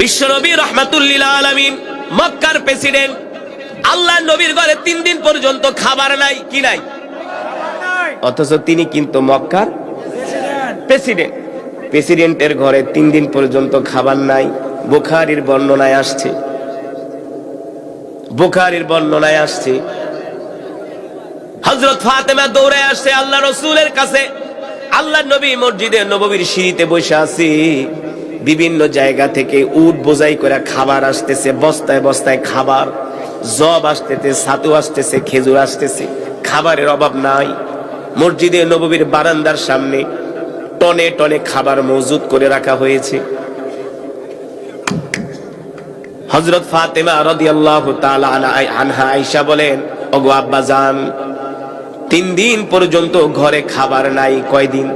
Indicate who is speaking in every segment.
Speaker 1: বিশ্বনবী রাহমাতুল লিল আলামিন, মক্কার প্রেসিডেন্ট। আল্লাহর নবীর ঘরে 3 দিন পর্যন্ত খাবার নাই, কি নাই? অথচ তিনি কিন্তু মক্কার প্রেসিডেন্ট। প্রেসিডেন্টের ঘরে 3 দিন পর্যন্ত খাবার নাই। বুখারীর বর্ণনায় আসছে, বুখারীর বর্ণনায় আসছে, হযরত ফাতেমা দৌড়ে আসছে আল্লাহ রাসূলের কাছে। আল্লাহর নবী মসজিদে নববীর সিঁড়িতে বসে আছে। বিভিন্ন জায়গা থেকে উট বোঝাই করে খাবার আসতেছে, বস্তায় বস্তায় খাবার, জব আসতেছে, ছাতু আসতেছে, খেজুর আসতেছে, খাবারের অভাব নাই। মসজিদে নববীর বারান্দার সামনে টনে টনে খাবার মজুদ করে রাখা হয়েছে। হযরত ফাতেমা রাদিয়াল্লাহু তাআলা আনহা আয়েশা বলেন, ওগো আব্বাজান, 3 দিন পর্যন্ত ঘরে খাবার নাই। কয়দিন?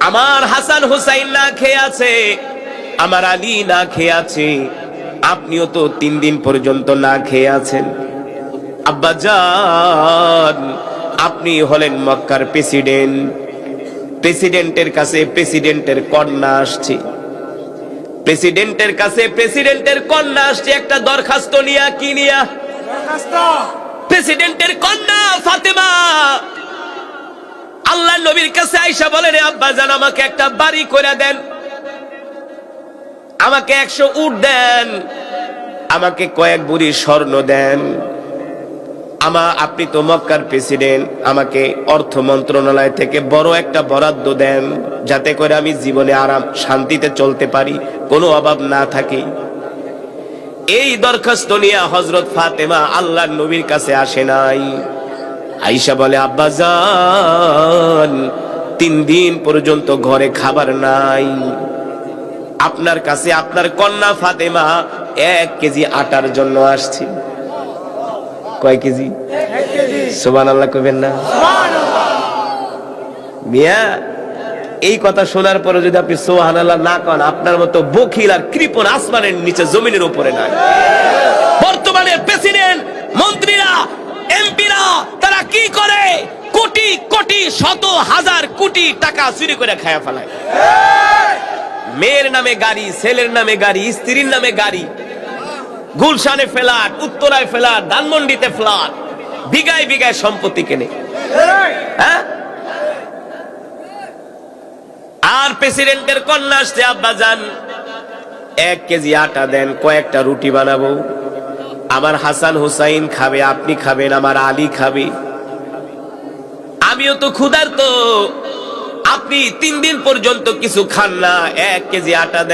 Speaker 1: আমার হাসান হুসাইন না খেয়ে আছে, আমার আলী না খেয়ে আছে, আপনিও তো 3 দিন পর্যন্ত না খেয়ে আছেন। আব্বাজান, আপনি হলেন মক্কার প্রেসিডেন্ট। প্রেসিডেন্টের কাছে প্রেসিডেন্টের কন্যা আসছে, প্রেসিডেন্টের কাছে প্রেসিডেন্টের কন্যা আসছে একটা দরখাস্ত নিয়া। কি নিয়া? প্রেসিডেন্টের কন্যা ফাতেমা আল্লাহর নবীর কাছে আয়েশা বলে, রে আব্বাজান, আমাকে একটা বাড়ি করে দেন, আমাকে 100 উট দেন, আমাকে কয়েক বুড়ি স্বর্ণ দেন। আপনি তো মক্কার প্রেসিডেন্ট, আমাকে অর্থ মন্ত্রণালয় থেকে বড় একটা বরাদ্দ দেন, যাতে করে আমি জীবনে আরাম শান্তিতে চলতে পারি, কোনো অভাব না থাকে। এই দরখাস্ত নিয়ে হযরত ফাতেমা আল্লাহর নবীর কাছে আসে নাই। আয়েশা বলে, আব্বাজান, 3 দিন পর্যন্ত ঘরে খাবার নাই। আপনার কাছে আপনার কন্যা ফাতেমা 1 কেজি আটার জন্য আসছে। কয় কেজি?
Speaker 2: 1 কেজি।
Speaker 1: সুবহানাল্লাহ কইবেন না? মিয়া, এই কথা শোনার পরে যদি আপনি সুবহানাল্লাহ না করেন, আপনার মতো বখিল আর কৃপণ আসমানের নিচে জমিনের উপরে নাই। বর্তমানে প্রেসিডেন্ট, মন্ত্রীরা, এমপিরা তারা কি করে? কোটি কোটি, শত হাজার কোটি টাকা চুরি করে খায়া ফেলায়। মেয়ের নামে গাড়ি, ছেলের নামে গাড়ি, স্ত্রীর নামে গাড়ি, গুলশানে ফ্ল্যাট, উত্তরায় ফ্ল্যাট, ধানমন্ডিতে ফ্ল্যাট, বিঘায় বিঘায় সম্পত্তি কেনে। হ্যাঁ? আর প্রেসিডেন্টের কন্যা আসছে, আব্বাজান 1 কেজি আটা দেন, কয়েকটা রুটি বানাবো, আমার হাসান হুসাইন খাবে, আপনি খাবেন, আমার আলী খাবে, আমিও তো ক্ষুধার্ত, আপনি 3 দিন পর্যন্ত কিছু খান না, 1 কেজি আটা দেন।